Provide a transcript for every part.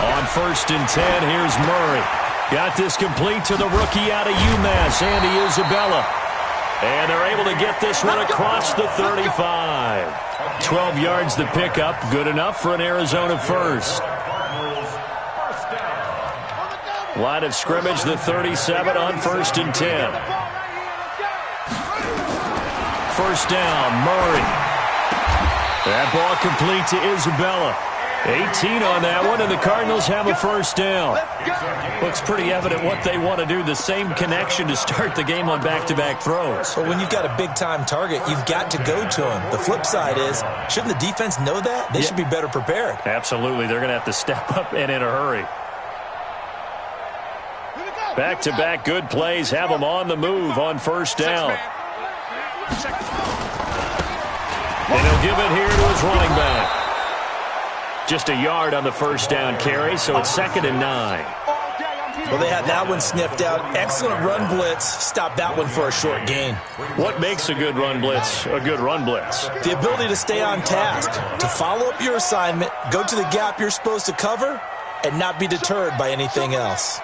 On 1st and 10, here's Murray. Got this complete to the rookie out of UMass, Andy Isabella. And they're able to get this one across the 35. 12 yards the pickup, good enough for an Arizona first. Line of scrimmage, the 37 on 1st and 10. First down, Murray. That ball complete to Isabella. 18 on that one, and the Cardinals have a first down. Looks pretty evident what they want to do. The same connection to start the game on back-to-back throws. Well, when you've got a big-time target, you've got to go to him. The flip side is, shouldn't the defense know that? They should be better prepared. Absolutely. They're going to have to step up and in a hurry. Back-to-back good plays have them on the move on first down. And he'll give it here to his running back. Just a yard on the first down carry, so it's 2nd and 9. Well, they had that one sniffed out. Excellent run blitz. Stop that one for a short gain. What makes a good run blitz a good run blitz? The ability to stay on task, to follow up your assignment, go to the gap you're supposed to cover, and not be deterred by anything else.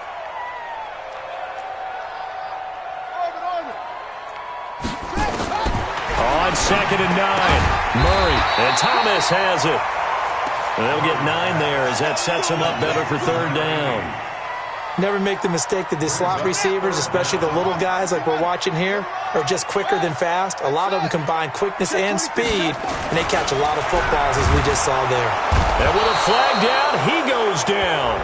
On 2nd and 9, Murray, and Thomas has it. And they'll get 9 there as that sets them up better for 3rd down. Never make the mistake that the slot receivers, especially the little guys like we're watching here, are just quicker than fast. A lot of them combine quickness and speed, and they catch a lot of footballs, as we just saw there. And with a flag down, he goes down.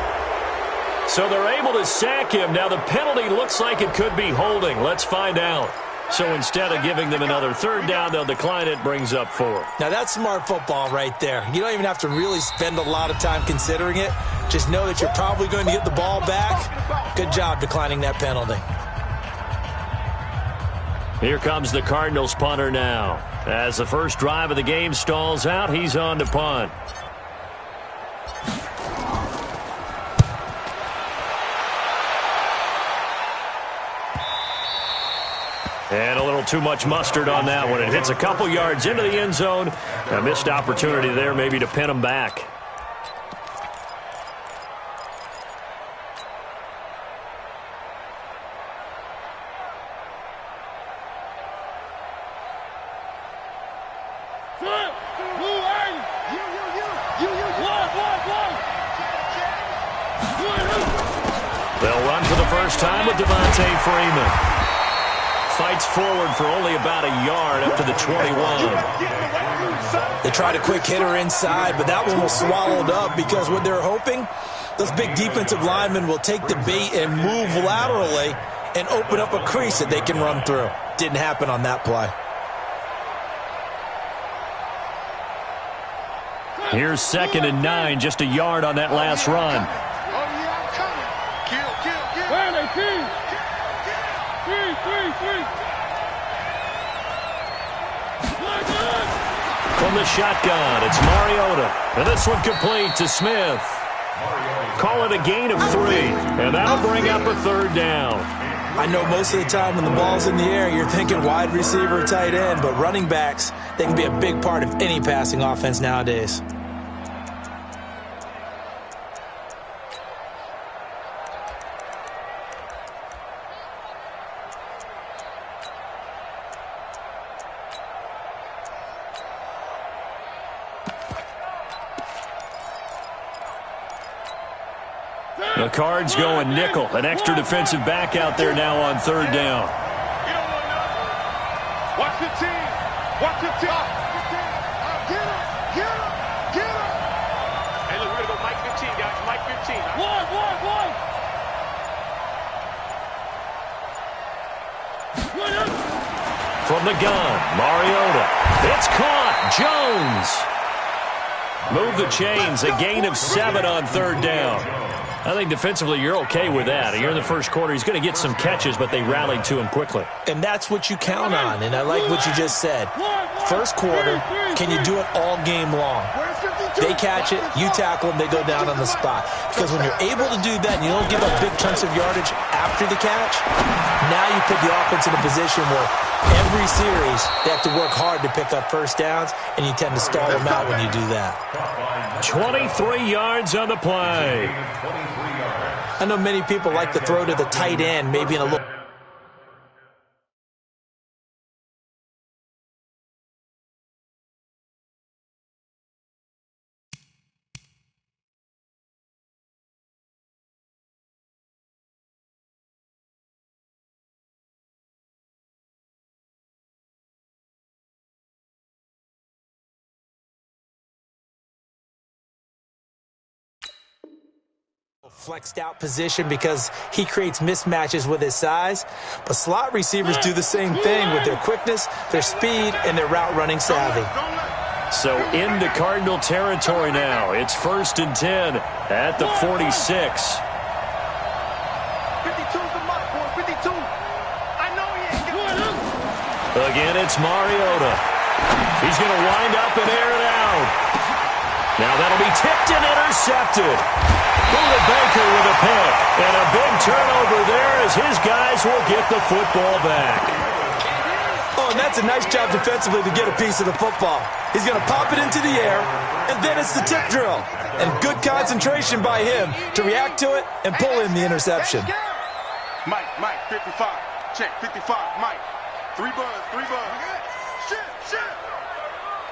So they're able to sack him. Now the penalty looks like it could be holding. Let's find out. So instead of giving them another 3rd down, they'll decline it, brings up 4. Now that's smart football right there. You don't even have to really spend a lot of time considering it. Just know that you're probably going to get the ball back. Good job declining that penalty. Here comes the Cardinals punter now. As the first drive of the game stalls out, he's on to punt. And a little too much mustard on that one. It hits a couple yards into the end zone. A missed opportunity there maybe to pin them back. They'll run for the first time with Devontae Freeman. Fights forward for only about a yard up to the 21. They tried a quick hitter inside, but that one was swallowed up because what they're hoping, those big defensive linemen will take the bait and move laterally and open up a crease that they can run through. Didn't happen on that play. Here's 2nd and 9, just a yard on that last run. From the shotgun, it's Mariota. And this one complete to Smith. Call it a gain of 3. And that'll bring up a 3rd down. I know most of the time when the ball's in the air, you're thinking wide receiver, tight end. But running backs, they can be a big part of any passing offense nowadays. The Cards going nickel. An extra defensive back out there now on 3rd down. Watch the team. Watch the team. Get him. Get him. Get him. Hey, look, we're going to go Mike 15, guys. Mike 15. One. From the gun, Mariota. It's caught. Jones. Move the chains. A gain of 7 on 3rd down. I think defensively you're okay with that. Here in the first quarter, he's going to get some catches, but they rallied to him quickly. And that's what you count on, and I like what you just said. First quarter, can you do it all game long? They catch it, you tackle them, they go down on the spot. Because when you're able to do that and you don't give up big chunks of yardage after the catch, now you put the offense in a position where every series they have to work hard to pick up first downs, and you tend to stall them out when you do that. 23 yards on the play. I know many people like to throw to the tight end, maybe in a little... flexed out position because he creates mismatches with his size. But slot receivers do the same thing with their quickness, their speed, and their route running savvy. So into Cardinal territory now. It's 1st and 10 at the 46. 52's the mark, boy. 52. I know he ain't good. Again, it's Mariota. He's going to wind up and air it out. Now that'll be tipped and intercepted. Buda Baker with a pick. And a big turnover there as his guys will get the football back. Oh, and that's a nice job defensively to get a piece of the football. He's going to pop it into the air, and then it's the tip drill. And good concentration by him to react to it and pull in the interception. Mike, 55. Check, 55, Mike. 3 buds, 3 buds.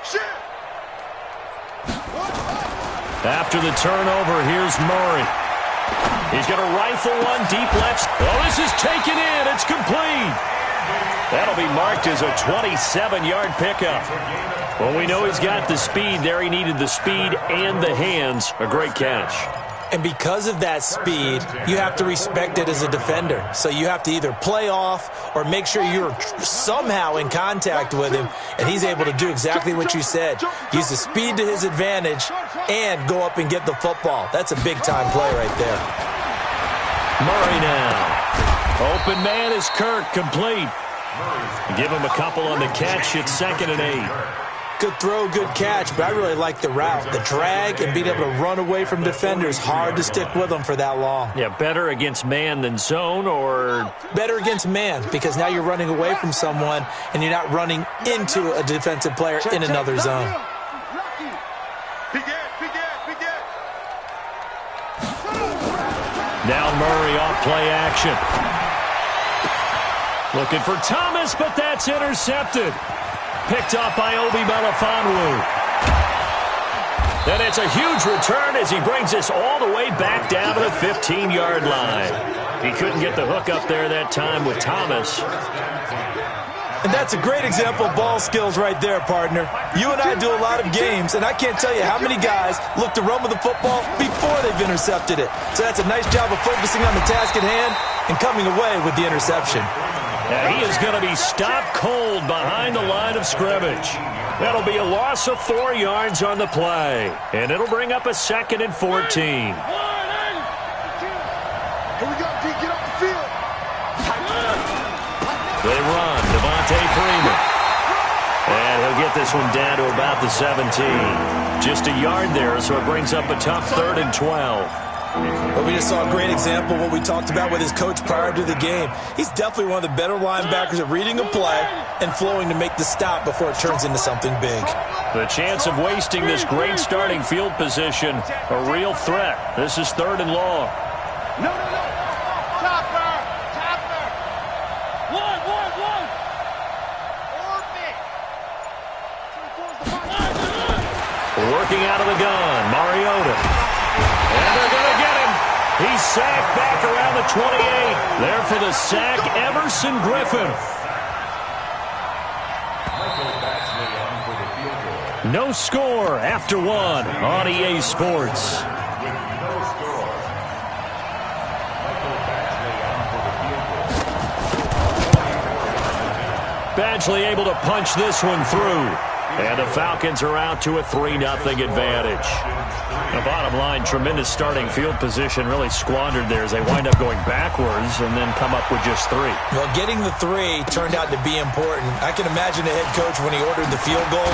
Shit. After the turnover, here's Murray. He's going to rifle one deep left. Oh, this is taken in. It's complete. That'll be marked as a 27-yard pickup. Well, we know he's got the speed there. He needed the speed and the hands. A great catch. And because of that speed, you have to respect it as a defender. So you have to either play off or make sure you're somehow in contact with him, and he's able to do exactly what you said. Use the speed to his advantage and go up and get the football. That's a big-time play right there. Murray now. Open man is Kirk, complete. Give him a couple on the catch. It's 2nd and 8. Good throw, good catch, but I really like the route. The drag and being able to run away from defenders, hard to stick with them for that long. Yeah, better against man than zone, or? Better against man, because now you're running away from someone and you're not running into a defensive player in another zone. Now Murray off play action. Looking for Thomas, but that's intercepted. Picked up by Obi Melifonwu. And it's a huge return as he brings us all the way back down to the 15-yard line. He couldn't get the hook up there that time with Thomas. And that's a great example of ball skills right there, partner. You and I do a lot of games, and I can't tell you how many guys look to run with the football before they've intercepted it. So that's a nice job of focusing on the task at hand and coming away with the interception. Now he is going to be stopped cold behind the line of scrimmage. That'll be a loss of 4 yards on the play. And it'll bring up a 2nd and 14. Here we go, D, get off the field. They run, Devontae Freeman. And he'll get this one down to about the 17. Just a yard there, so it brings up a tough 3rd and 12. Well, we just saw a great example of what we talked about with his coach prior to the game. He's definitely one of the better linebackers at reading a play and flowing to make the stop before it turns into something big. The chance of wasting this great starting field position, a real threat. This is 3rd and long. No. Topper. One. Working out of the gun, Mariota. And they're going to get him. He's sacked back around the 28. There for the sack, Everson Griffin. No score after 1 on EA Sports. Badgley able to punch this one through. And the Falcons are out to a 3-0 advantage. The bottom line, tremendous starting field position, really squandered there as they wind up going backwards and then come up with just 3. Well, getting the 3 turned out to be important. I can imagine the head coach when he ordered the field goal.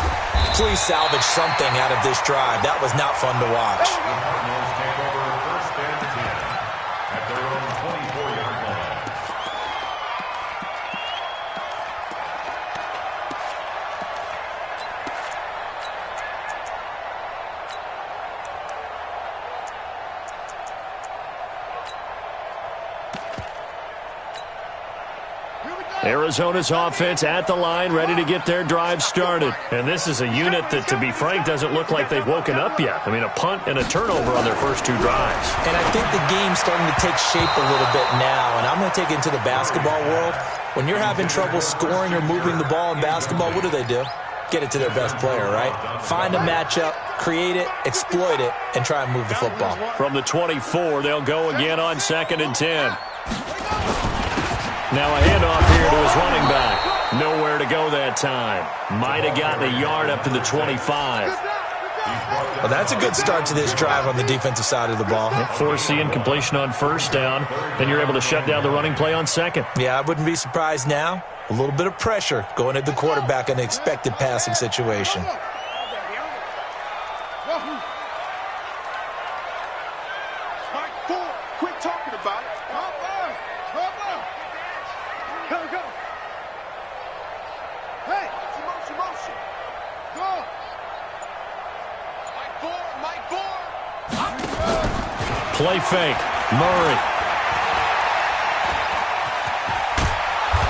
Please salvage something out of this drive. That was not fun to watch. Arizona's offense at the line, ready to get their drive started. And this is a unit that, to be frank, doesn't look like they've woken up yet. I mean, a punt and a turnover on their first 2 drives. And I think the game's starting to take shape a little bit now. And I'm going to take it into the basketball world. When you're having trouble scoring or moving the ball in basketball, what do? Get it to their best player, right? Find a matchup, create it, exploit it, and try and move the football. From the 24, they'll go again on 2nd and 10. Now a handoff here to his running back. Nowhere to go that time. Might have gotten a yard up to the 25. Well, that's a good start to this drive on the defensive side of the ball. Force the incompletion on 1st down. Then you're able to shut down the running play on 2nd. Yeah, I wouldn't be surprised now. A little bit of pressure going at the quarterback in an expected passing situation. Quit talking about it. Go. Hey, motion. Go. Mike Ford. Play fake. Murray.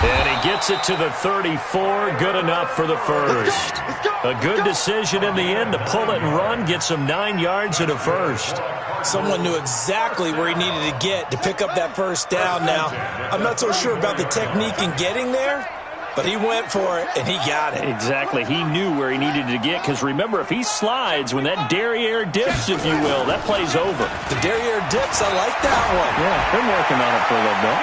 And he gets it to the 34. Good enough for the first. A good decision in the end to pull it and run. Get some 9 yards and a first. Someone knew exactly where he needed to get to pick up that first down. Now, I'm not so sure about the technique in getting there, but he went for it, and he got it. Exactly. He knew where he needed to get, because remember, if he slides, when that derriere dips, if you will, that play's over. The derriere dips, I like that one. Yeah, been working on it for a little bit.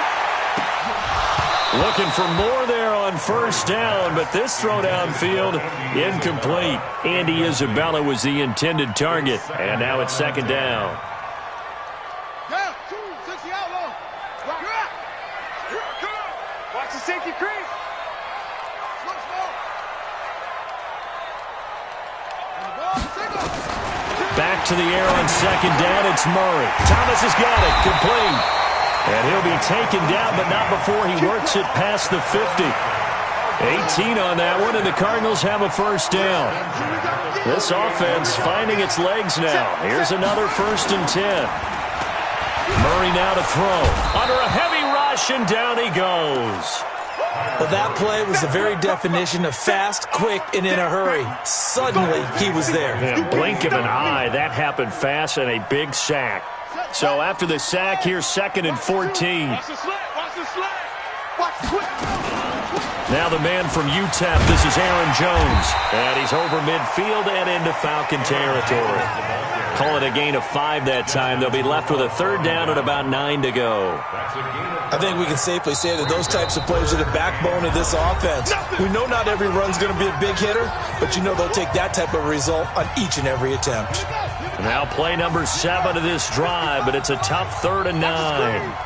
Looking for more there on 1st down, but this throw downfield, incomplete. Andy Isabella was the intended target, and now it's 2nd down. Watch the safety creep. Back to the air on 2nd down, it's Murray. Thomas has got it, complete. And he'll be taken down, but not before he works it past the 50. 18 on that one, and the Cardinals have a 1st down. This offense finding its legs now. Here's another 1st and 10. Murray now to throw. Under a heavy rush, and down he goes. Well, that play was the very definition of fast, quick, and in a hurry. Suddenly, he was there. Yeah, blink of an eye, that happened fast, and a big sack. So after the sack, here's 2nd and 14. Watch the slant. Watch the slant. Now the man from UTEP, this is Aaron Jones. And he's over midfield and into Falcon territory. Call it a gain of 5 that time. They'll be left with a 3rd down and about 9 to go. I think we can safely say that those types of plays are the backbone of this offense. We know not every run's going to be a big hitter, but you know they'll take that type of result on each and every attempt. Now play number 7 of this drive, but it's a tough 3rd and 9.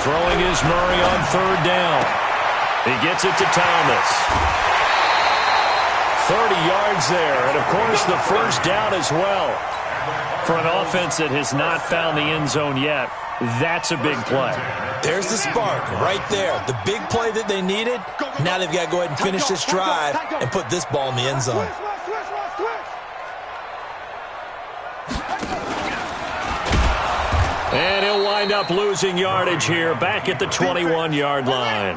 Throwing is Murray on 3rd down. He gets it to Thomas. 30 yards there, and of course the 1st down as well. For an offense that has not found the end zone yet, that's a big play. There's the spark right there. The big play that they needed. Now they've got to go ahead and finish this drive and put this ball in the end zone. And he'll wind up losing yardage here, back at the 21-yard line.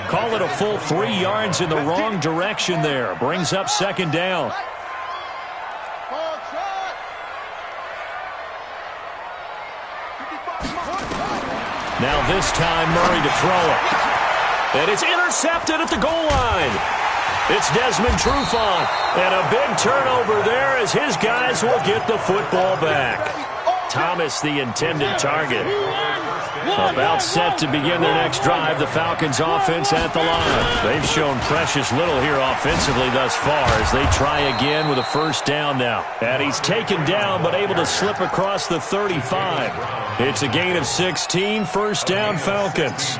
Call it a full 3 yards in the wrong direction there. Brings up 2nd down. Now this time Murray to throw it. And it's intercepted at the goal line. It's Desmond Trufant. And a big turnover there as his guys will get the football back. Thomas the intended target. About set to begin their next drive, the Falcons offense at the line. They've shown precious little here offensively thus far as they try again with a first down now. And he's taken down but able to slip across the 35. It's a gain of 16, first down Falcons.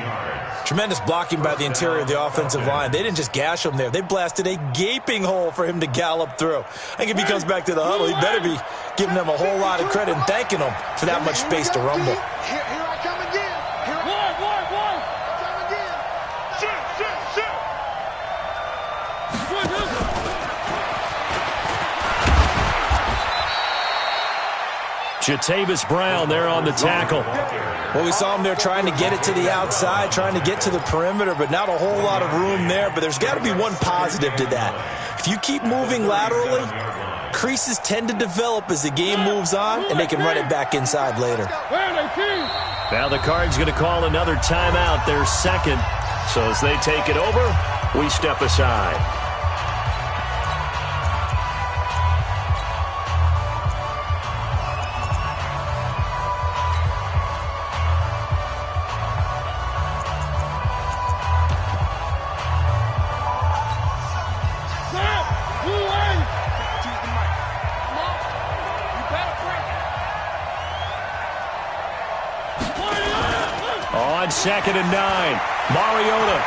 Tremendous blocking by the interior of the offensive line. They didn't just gash him there. They blasted a gaping hole for him to gallop through. I think if he comes back to the huddle, he better be giving them a whole lot of credit and thanking them for that much space to rumble. Here I come again. Come again. Shoot. Jatavis Brown there on the tackle. Well, we saw him there trying to get it to the outside, trying to get to the perimeter, but not a whole lot of room there. But there's got to be one positive to that. If you keep moving laterally, creases tend to develop as the game moves on, and they can run it back inside later. Now the Cards going to call another timeout, their second. So as they take it over, we step aside. On 2nd and 9, Mariota.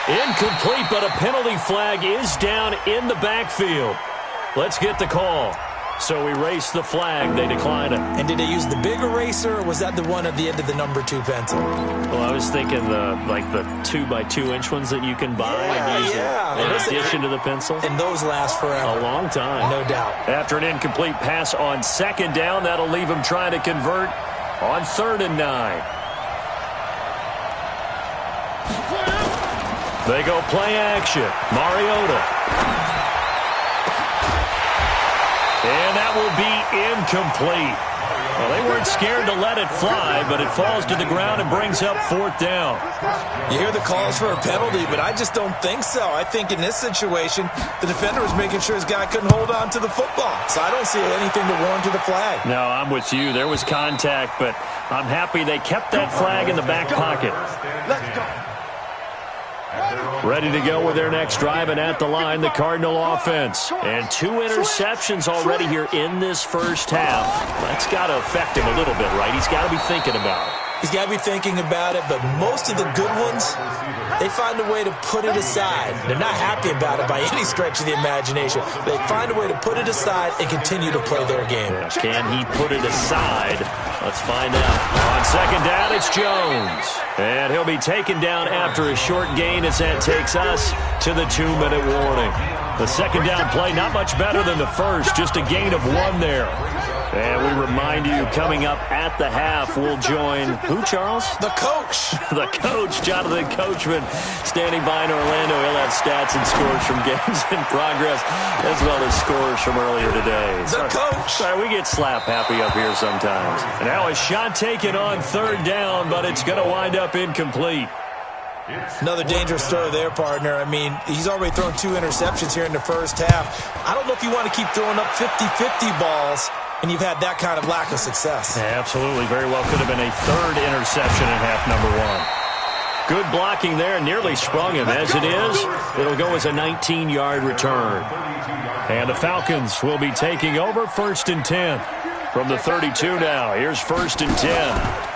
Incomplete, but a penalty flag is down in the backfield. Let's get the call. So we erase the flag. They decline it. And did they use the big eraser, or was that the one at the end of the number 2 pencil? Well, I was thinking the 2x2-inch ones that you can buy and use in addition to the pencil. And those last forever. A long time. No doubt. After an incomplete pass on 2nd down, that'll leave him trying to convert on 3rd and 9. They go play action. Mariota. And that will be incomplete. Well, they weren't scared to let it fly, but it falls to the ground and brings up 4th down. You hear the calls for a penalty, but I just don't think so. I think in this situation, the defender was making sure his guy couldn't hold on to the football. So I don't see anything to warrant to the flag. No, I'm with you. There was contact, but I'm happy they kept that flag in the back pocket. Let's go. Ready to go with their next drive, and at the line, the Cardinal offense. And 2 interceptions already here in this first half. That's got to affect him a little bit, right? He's got to be thinking about it. He's got to be thinking about it, but most of the good ones, they find a way to put it aside. They're not happy about it by any stretch of the imagination. They find a way to put it aside and continue to play their game. Can he put it aside? Let's find out. On 2nd down, it's Jones. And he'll be taken down after a short gain as that takes us to the 2-minute warning. The 2nd down play, not much better than the first, just a gain of 1 there. And we remind you, coming up at the half, we'll join who, Charles? The coach. The coach, Jonathan Coachman, standing by in Orlando. He'll have stats and scores from games in progress, as well as scores from earlier today. The coach. Sorry, we get slap happy up here sometimes. And now a shot taken on 3rd down, but it's going to wind up incomplete. Another dangerous throw there, partner. I mean, he's already thrown 2 interceptions here in the first half. I don't know if you want to keep throwing up 50-50 balls, and you've had that kind of lack of success. Yeah, absolutely. Very well could have been a 3rd interception in half number 1. Good blocking there. Nearly sprung him. As it is, it'll go as a 19-yard return. And the Falcons will be taking over 1st and 10 from the 32 now. Here's 1st and 10.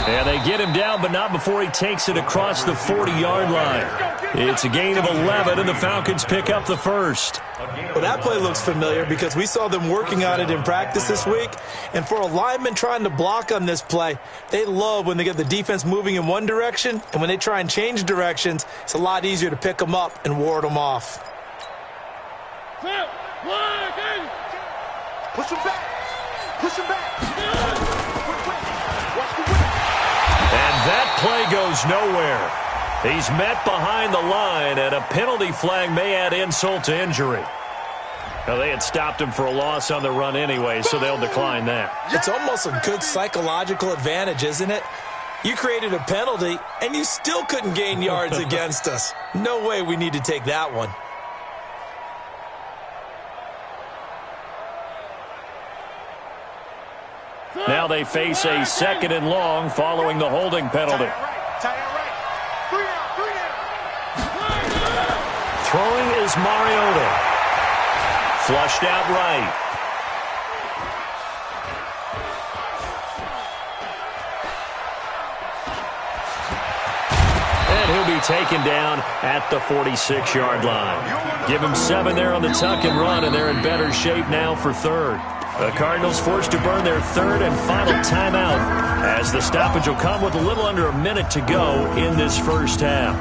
And they get him down, but not before he takes it across the 40-yard line. It's a gain of 11, and the Falcons pick up the first. Well, that play looks familiar because we saw them working on it in practice this week. And for a lineman trying to block on this play, they love when they get the defense moving in one direction, and when they try and change directions, it's a lot easier to pick them up and ward them off. Push him back. Push him back. Watch the whip. And that play goes nowhere. He's met behind the line, and a penalty flag may add insult to injury. Now, they had stopped him for a loss on the run anyway, so they'll decline that. It's almost a good psychological advantage, isn't it? You created a penalty, and you still couldn't gain yards against us. No way we need to take that one. Now they face a 2nd and long following the holding penalty. Throwing is Mariota. Flushed out right. And he'll be taken down at the 46-yard line. Give him 7 there on the tuck and run, and they're in better shape now for 3rd. The Cardinals forced to burn their 3rd and final timeout as the stoppage will come with a little under a minute to go in this first half.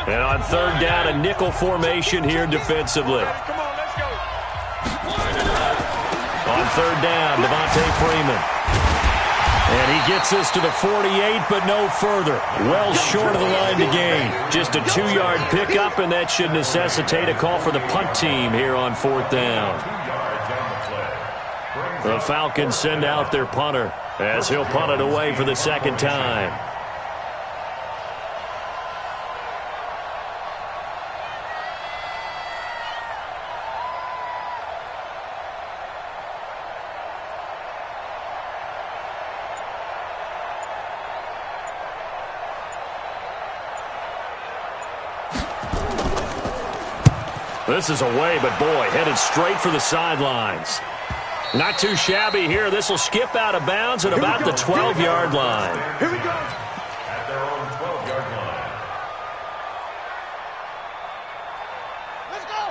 And on 3rd down, a nickel formation here defensively. On 3rd down, Devontae Freeman. And he gets us to the 48, but no further. Well short of the line to gain. Just a 2-yard pickup, and that should necessitate a call for the punt team here on 4th down. The Falcons send out their punter as he'll punt it away for the 2nd time. This is away, but boy, headed straight for the sidelines. Not too shabby here. This will skip out of bounds at about the 12-yard line. Here we go. At their own 12-yard line.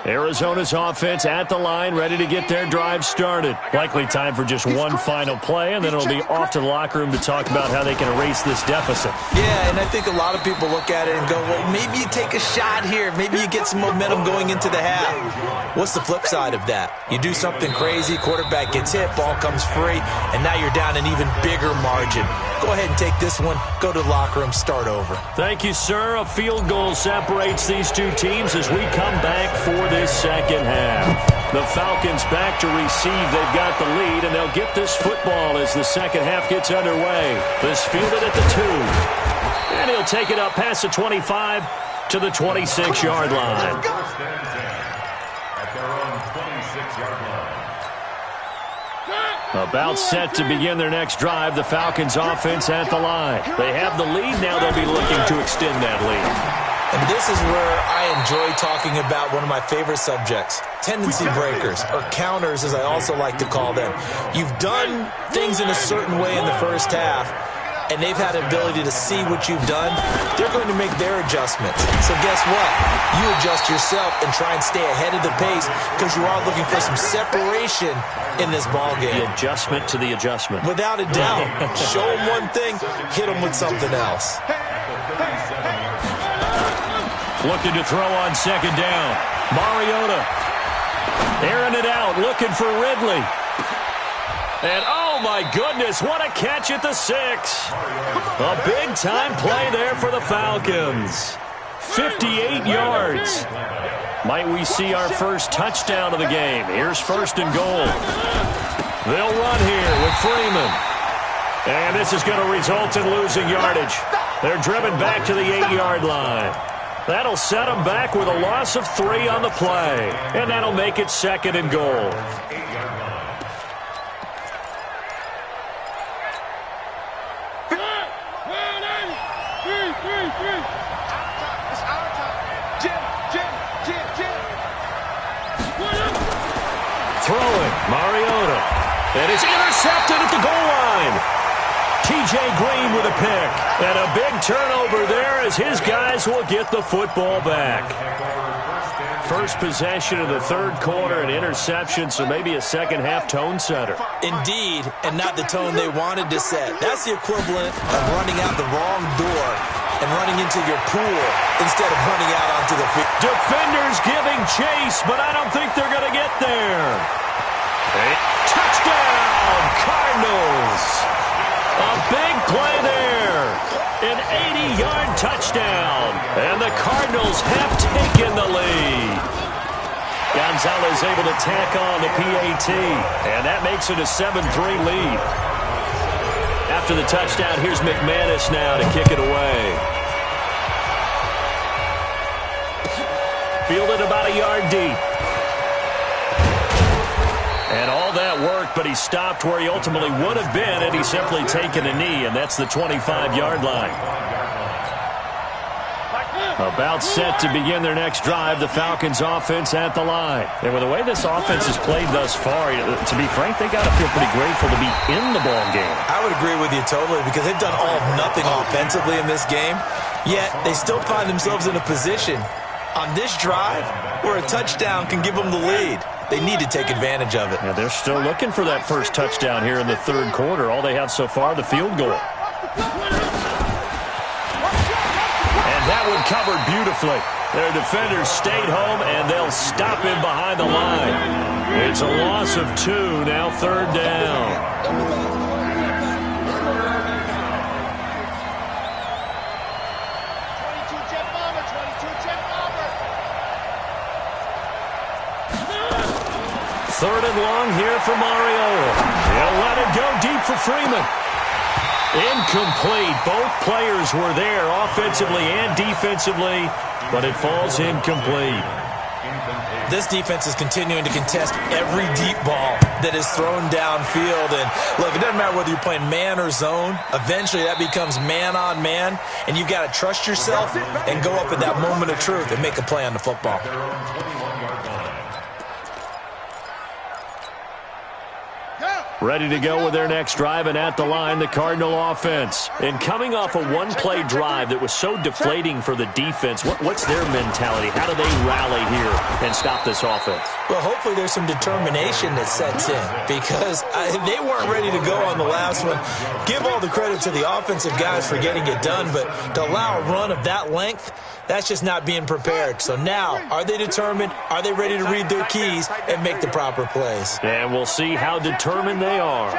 Arizona's offense at the line, ready to get their drive started. Likely time for just one final play, and then it'll be off to the locker room to talk about how they can erase this deficit. Yeah, and I think a lot of people look at it and go, well, maybe you take a shot here. Maybe you get some momentum going into the half. What's the flip side of that? You do something crazy, quarterback gets hit, ball comes free, and now you're down an even bigger margin. Go ahead and take this one, go to the locker room, start over. Thank you, sir. A field goal separates these two teams as we come back for this second half. The Falcons back to receive. They've got the lead, and they'll get this football as the second half gets underway. This fielded at the 2. And he'll take it up past the 25 to the 26-yard line. At their own 26-yard line. About set to begin their next drive, the Falcons offense at the line. They have the lead. Now they'll be looking to extend that lead. And this is where I enjoy talking about one of my favorite subjects, tendency breakers, or counters as I also like to call them. You've done things in a certain way in the first half, and they've had the ability to see what you've done. They're going to make their adjustments. So guess what? You adjust yourself and try and stay ahead of the pace because you are looking for some separation in this ballgame. The adjustment to the adjustment. Without a doubt. Show them one thing, hit them with something else. Looking to throw on second down. Mariota airing it out, looking for Ridley. And oh my goodness, what a catch at the 6. A big-time play there for the Falcons. 58 yards. Might we see our first touchdown of the game? Here's first and goal. They'll run here with Freeman. And this is going to result in losing yardage. They're driven back to the 8-yard line. That'll set them back with a loss of 3 on the play. And that'll make it second and goal. Throwing, Mariota. And it's intercepted at the goal line. T.J. Green with a pick. And a big turnover there as his guys will get the football back. First possession of the third quarter, an interception, so maybe a second-half tone setter. Indeed, and not the tone they wanted to set. That's the equivalent of running out the wrong door and running into your pool instead of running out onto the field. Defenders giving chase, but I don't think they're going to get there. Touchdown, Cardinals. A big play there. An 80-yard touchdown. And the Cardinals have taken the lead. Gonzalez able to tack on the PAT. And that makes it a 7-3 lead. After the touchdown, here's McManus now to kick it away. Fielded about a yard deep. And all that worked, but he stopped where he ultimately would have been had he simply taken a knee, and that's the 25-yard line. About set to begin their next drive, the Falcons offense at the line. And with the way this offense has played thus far, to be frank, they got to feel pretty grateful to be in the ball game. I would agree with you totally because they've done all of nothing offensively in this game, yet they still find themselves in a position on this drive where a touchdown can give them the lead. They need to take advantage of it. Yeah, they're still looking for that first touchdown here in the third quarter. All they have so far, the field goal. And that one covered beautifully. Their defenders stayed home, and they'll stop him behind the line. It's a loss of 2, now third down. Third and long here for Mariota. He'll let it go deep for Freeman. Incomplete. Both players were there offensively and defensively, but it falls incomplete. This defense is continuing to contest every deep ball that is thrown downfield. And look, it doesn't matter whether you're playing man or zone. Eventually that becomes man on man, and you've got to trust yourself and go up at that moment of truth and make a play on the football. Ready to go with their next drive, and at the line, the Cardinal offense. And coming off a one-play drive that was so deflating for the defense, what's their mentality? How do they rally here and stop this offense? Well, hopefully there's some determination that sets in because they weren't ready to go on the last one. Give all the credit to the offensive guys for getting it done, but to allow a run of that length, that's just not being prepared. So now, are they determined? Are they ready to read their keys and make the proper plays? And we'll see how determined they are.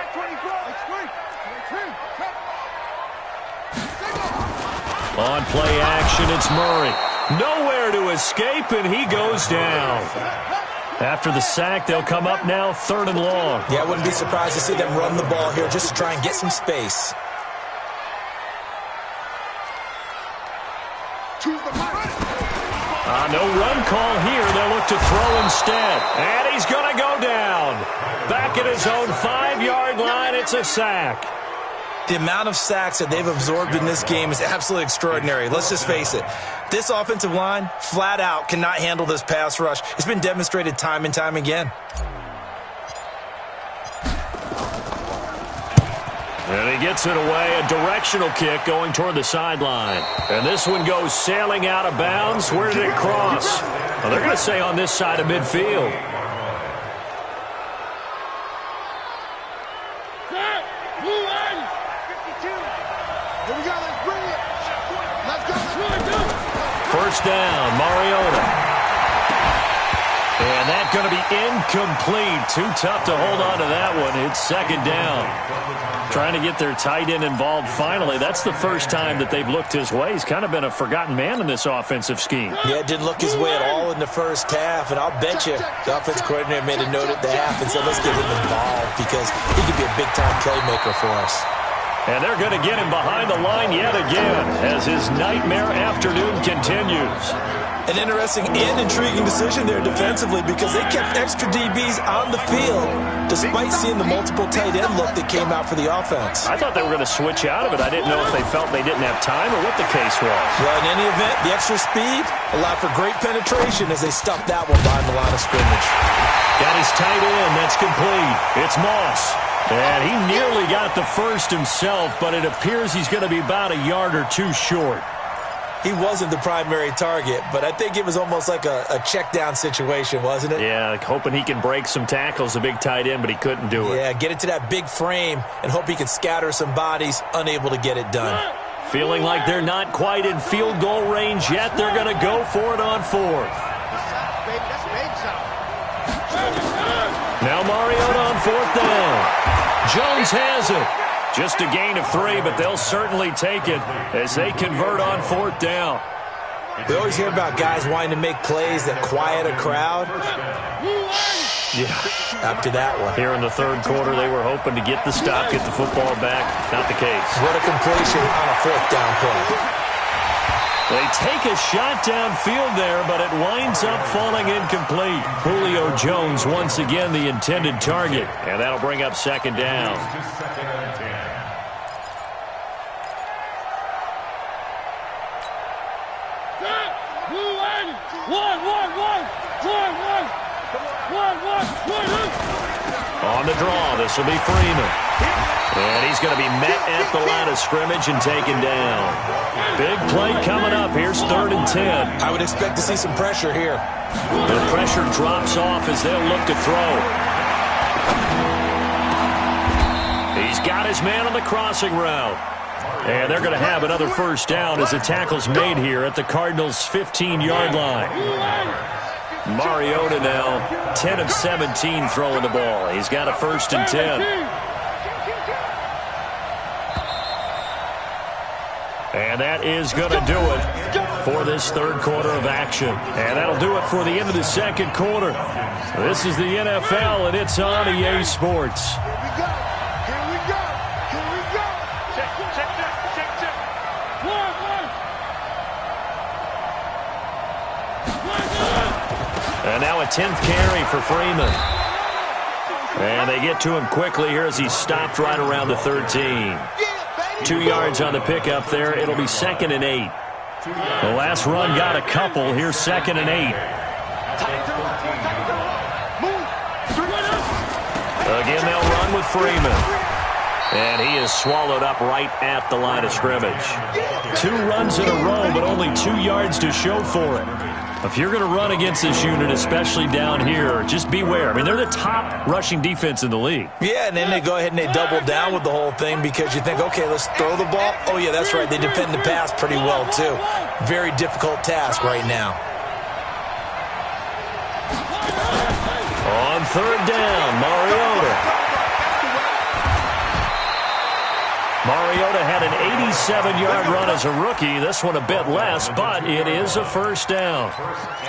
On play action, it's Murray. Nowhere to escape, and he goes down. After the sack, they'll come up now third and long. Yeah, I wouldn't be surprised to see them run the ball here just to try and get some space. No run call here. They'll look to throw instead. And he's going to go down. Back at his own 5-yard line, it's a sack. The amount of sacks that they've absorbed in this game is absolutely extraordinary. Let's just face it. This offensive line, flat out, cannot handle this pass rush. It's been demonstrated time and time again. And he gets it away, a directional kick going toward the sideline. And this one goes sailing out of bounds. Where did it cross? Well, they're going to say on this side of midfield. First down, Mariota. And that's going to be incomplete. Too tough to hold on to that one. It's second down. Trying to get their tight end involved finally. That's the first time that they've looked his way. He's kind of been a forgotten man in this offensive scheme. Yeah, it didn't look his way at all in the first half. And I'll bet you the offensive coordinator made a note at the half and said, let's get him involved because he could be a big-time playmaker for us. And they're going to get him behind the line yet again as his nightmare afternoon continues. An interesting and intriguing decision there defensively because they kept extra DBs on the field despite seeing the multiple tight end look that came out for the offense. I thought they were going to switch out of it. I didn't know if they felt they didn't have time or what the case was. Well, in any event, the extra speed allowed for great penetration as they stuffed that one behind the line of scrimmage. Got his tight end. That's complete. It's Moss. And he nearly got the first himself, but it appears he's going to be about a yard or two short. He wasn't the primary target, but I think it was almost like a check-down situation, wasn't it? Yeah, like hoping he can break some tackles, a big tight end, but he couldn't do it. Yeah, get it to that big frame and hope he can scatter some bodies, unable to get it done. Feeling like they're not quite in field goal range yet, they're going to go for it on fourth. Now Mariota on fourth down. Jones has it. Just a gain of 3, but they'll certainly take it as they convert on fourth down. We always hear about guys wanting to make plays that quiet a crowd. Yeah. After that one. Here in the third quarter, they were hoping to get the stop, get the football back. Not the case. What a completion on a fourth down play. They take a shot downfield there, but it winds up falling incomplete. Julio Jones once again the intended target, and that'll bring up second down. On the draw, this will be Freeman. And he's going to be met at the line of scrimmage and taken down. Big play coming up. Here's 3rd and 10. I would expect to see some pressure here. The pressure drops off as they'll look to throw. He's got his man on the crossing route. And they're going to have another first down as the tackle's made here at the Cardinals' 15-yard line. Mariota now 10 of 17 throwing the ball. He's got a 1st and 10. And that is going to do it for this 3rd quarter of action. And that'll do it for the end of the 2nd quarter. This is the NFL, and it's on EA Sports. Here we go. Check. And now a 10th carry for Freeman. And they get to him quickly here as he's stopped right around the 13. 2 yards on the pickup there. It'll be 2nd and 8. The last run got a couple. Here's 2nd and 8. Again, they'll run with Freeman. And he is swallowed up right at the line of scrimmage. 2 runs in a row, but only 2 yards to show for it. If you're going to run against this unit, especially down here, just beware. I mean, they're the top rushing defense in the league. Yeah, and then they go ahead and they double down with the whole thing because you think, okay, let's throw the ball. Oh, yeah, that's right. They defend the pass pretty well, too. Very difficult task right now. On 3rd down, Mariota. Mariota had an 87-yard run as a rookie. This one a bit less, but it is a first down.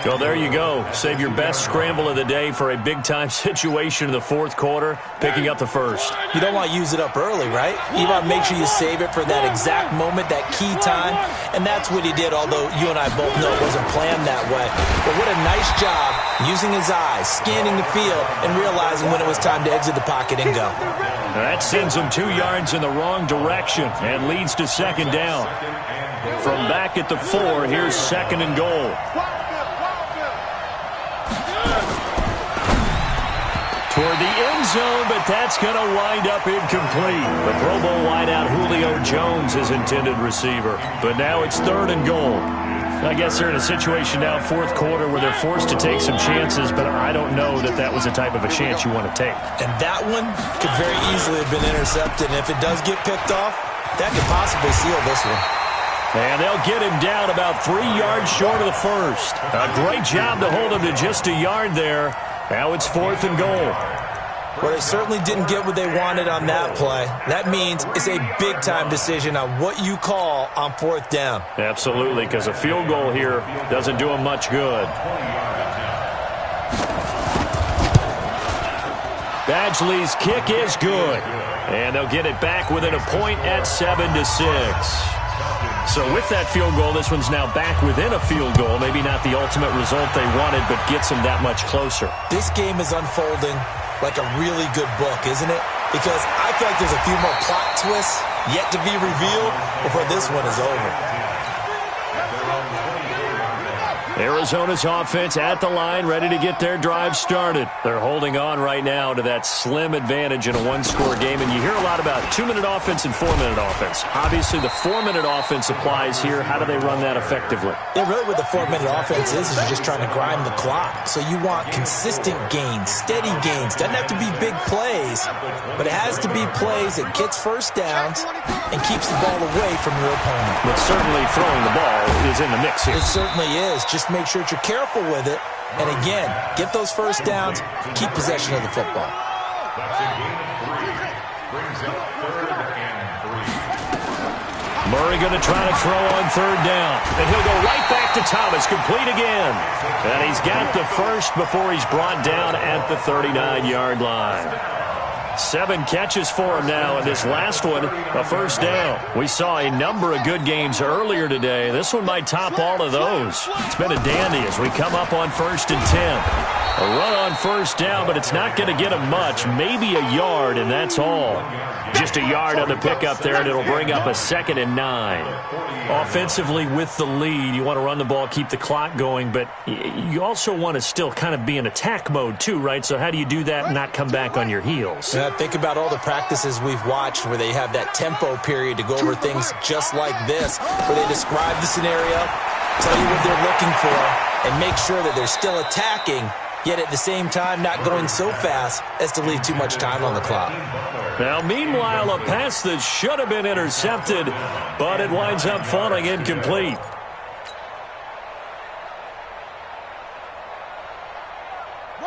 So there you go. Save your best scramble of the day for a big-time situation in the 4th quarter, picking up the first. You don't want to use it up early, right? You want to make sure you save it for that exact moment, that key time, and that's what he did, although you and I both know it wasn't planned that way. But what a nice job using his eyes, scanning the field, and realizing when it was time to exit the pocket and go. That sends him 2 yards in the wrong direction and leads to 2nd down. From back at the 4, here's 2nd and goal. Toward the end zone, but that's going to wind up incomplete. The Pro Bowl wideout Julio Jones is intended receiver. But now it's 3rd and goal. I guess they're in a situation now, 4th quarter, where they're forced to take some chances, but I don't know that that was the type of a chance you want to take. And that one could very easily have been intercepted, and if it does get picked off, that could possibly seal this one. And they'll get him down about 3 yards short of the first. A great job to hold him to just a yard there. Now it's 4th and goal. Well, they certainly didn't get what they wanted on that play. That means it's a big-time decision on what you call on 4th down. Absolutely, because a field goal here doesn't do them much good. Badgley's kick is good. And they'll get it back within a point at 7-6. So with that field goal, this one's now back within a field goal. Maybe not the ultimate result they wanted, but gets them that much closer. This game is unfolding like a really good book, isn't it? Because I feel like there's a few more plot twists yet to be revealed before this one is over. Arizona's offense at the line, ready to get their drive started. They're holding on right now to that slim advantage in a one-score game, and you hear a lot about 2-minute offense and 4-minute offense. Obviously, the 4-minute offense applies here. How do they run that effectively? Yeah, really what the 4-minute offense is you're just trying to grind the clock. So you want consistent gains, steady gains. Doesn't have to be big plays, but it has to be plays that gets first downs and keeps the ball away from your opponent. But certainly throwing the ball is in the mix here. It certainly is. Just make sure that you're careful with it. And again, get those first downs, keep possession of the football. That's a gain of 3. Brings up 3rd and 3. Murray going to try to throw on 3rd down. And he'll go right back to Thomas, complete again. And he's got the first before he's brought down at the 39-yard line. 7 catches for him now, and this last one, a first down. We saw a number of good games earlier today. This one might top all of those. It's been a dandy as we come up on 1st and 10. A run on first down, but it's not going to get him much. Maybe a yard, and that's all. Just a yard on the pickup there, and it'll bring up a 2nd and 9. Offensively with the lead, you want to run the ball, keep the clock going, but you also want to still kind of be in attack mode too, right? So how do you do that and not come back on your heels? Yeah, think about all the practices we've watched where they have that tempo period to go over things just like this, where they describe the scenario, tell you what they're looking for, and make sure that they're still attacking, yet at the same time not going so fast as to leave too much time on the clock. Now, meanwhile, a pass that should have been intercepted, but it winds up falling incomplete.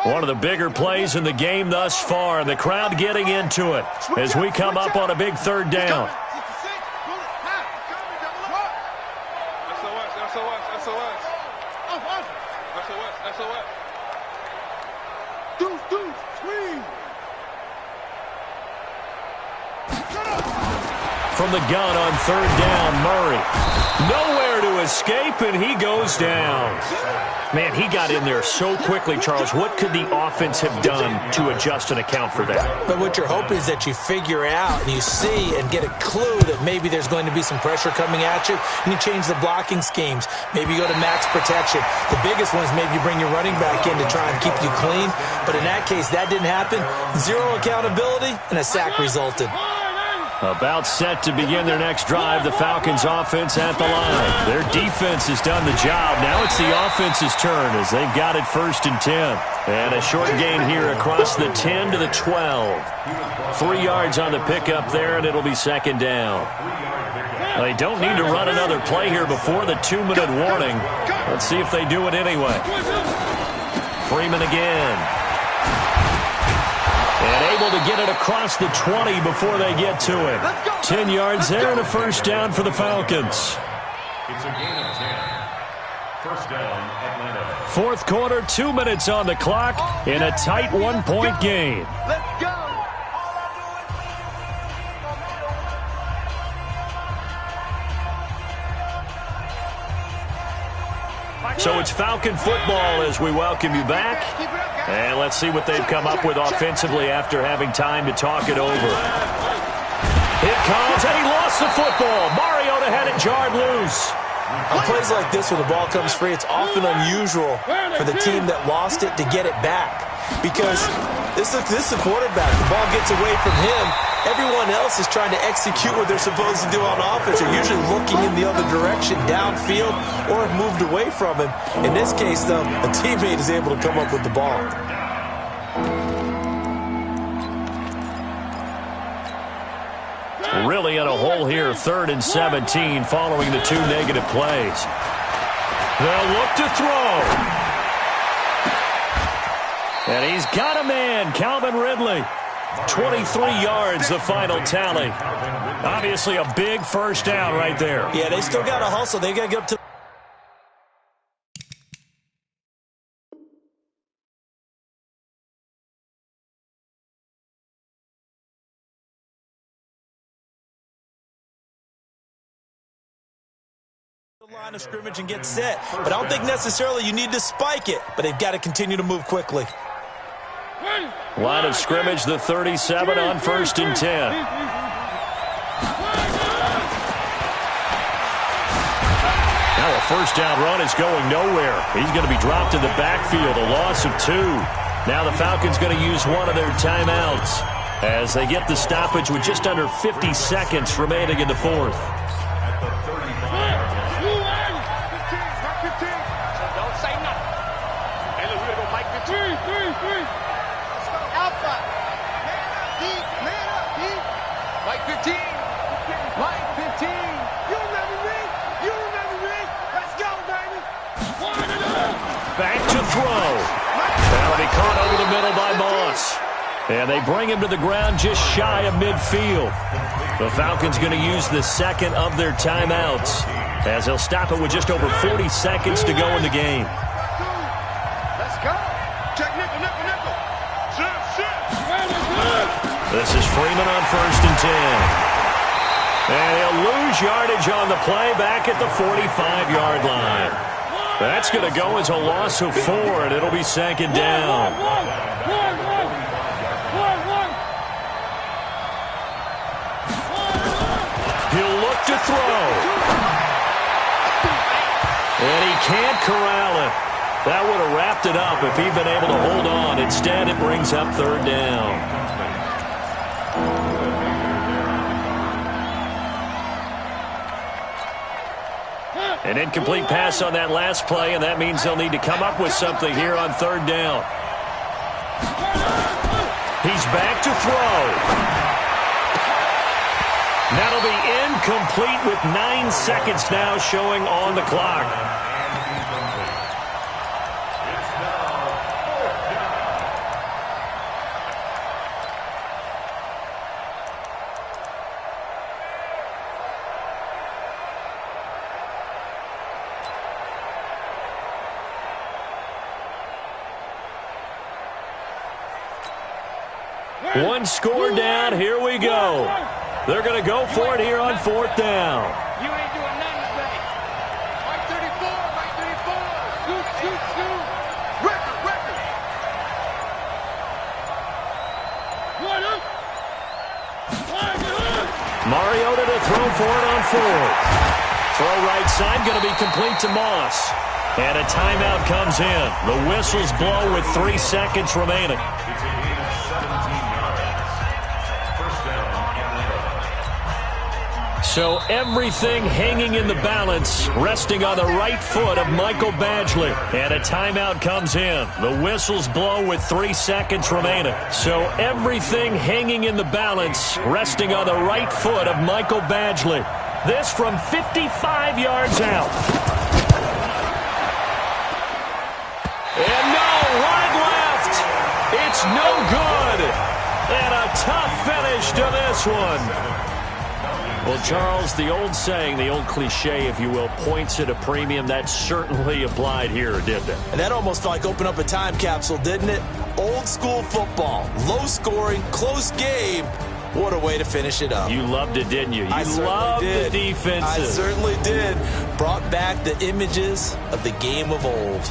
One of the bigger plays in the game thus far, and the crowd getting into it as we come up on a big 3rd down. From the gun on 3rd down, Murray. Nowhere to escape, and he goes down. Man, he got in there so quickly, Charles. What could the offense have done to adjust and account for that? But what you're hoping is that you figure out and you see and get a clue that maybe there's going to be some pressure coming at you, and you change the blocking schemes. Maybe you go to max protection. The biggest one is maybe you bring your running back in to try and keep you clean. But in that case, that didn't happen. 0 accountability, and a sack resulted. About set to begin their next drive, the Falcons offense at the line. Their defense has done the job. Now it's the offense's turn as they've got it 1st and 10. And a short gain here across the 10 to the 12. 3 yards on the pickup there, and it'll be 2nd down. They don't need to run another play here before the 2-minute warning. Let's see if they do it anyway. Freeman again. And able to get it across the 20 before they get to him. 10 yards there and a first down for the Falcons. It's a gain of 10. First down, Atlanta. 4th quarter, 2 minutes on the clock in a tight 1-point game. Let's go. So it's Falcon football as we welcome you back. And let's see what they've come up with offensively after having time to talk it over. It comes, and he lost the football. Mariota had it jarred loose. On plays like this, when the ball comes free, it's often unusual for the team that lost it to get it back. Because this is a quarterback. The ball gets away from him. Everyone else is trying to execute what they're supposed to do on offense. They're usually looking in the other direction, downfield, or have moved away from him. In this case, though, a teammate is able to come up with the ball. Really in a hole here, 3rd and 17 following the 2 negative plays. They'll look to throw. And he's got a man, Calvin Ridley. 23 yards, the final tally. Obviously a big first down right there. Yeah, they still got to hustle. They got to get up to the line of scrimmage and get set. But I don't think necessarily you need to spike it, but they've got to continue to move quickly. Line of scrimmage, the 37 on 1st and 10. Now a first down run is going nowhere. He's going to be dropped in the backfield, a loss of 2. Now the Falcons going to use one of their timeouts as they get the stoppage with just under 50 seconds remaining in the 4th. Don't say nothing. Hey, look, we're going to go Mike 15. Alpha. Man up, D. Mike 15. Mike 15. You remember me? You remember me? Let's go, baby. Back to throw. That'll be caught over the middle by Moss. And they bring him to the ground just shy of midfield. The Falcons going to use the second of their timeouts as they'll stop it with just over 40 seconds to go in the game. Let's go. Check nickel. This is Freeman on 1st and 10. And he'll lose yardage on the play back at the 45-yard line. That's going to go as a loss of 4, and it'll be 2nd down. He'll look to throw. And he can't corral it. That would have wrapped it up if he'd been able to hold on. Instead, it brings up 3rd down. An incomplete pass on that last play, and that means they'll need to come up with something here on 3rd down. He's back to throw. That'll be incomplete with 9 seconds now showing on the clock. One score down. Here we go. They're going to go for it here on 4th down. You ain't doing nothing today. Right 34, right 34. Shoot, shoot, shoot. Record. Mariota to throw for it on 4th. Throw right side going to be complete to Moss. And a timeout comes in. The whistles blow with 3 seconds remaining. So everything hanging in the balance, resting on the right foot of Michael Badgley. And a timeout comes in. The whistles blow with 3 seconds remaining. So everything hanging in the balance, resting on the right foot of Michael Badgley. This from 55 yards out. And no, right left. It's no good. And a tough finish to this one. Well, Charles, the old saying, the old cliche, if you will, points at a premium, that certainly applied here, didn't it? And that almost like opened up a time capsule, didn't it? Old school football, low scoring, close game. What a way to finish it up. You loved it, didn't you? I loved the defenses. I certainly did. Brought back the images of the game of old.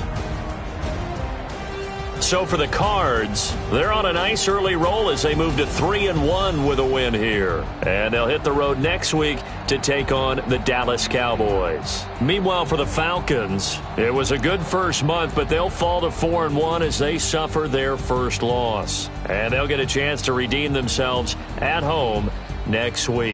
So for the Cards, they're on a nice early roll as they move to 3-1 with a win here. And they'll hit the road next week to take on the Dallas Cowboys. Meanwhile, for the Falcons, it was a good first month, but they'll fall to 4-1 as they suffer their first loss. And they'll get a chance to redeem themselves at home next week.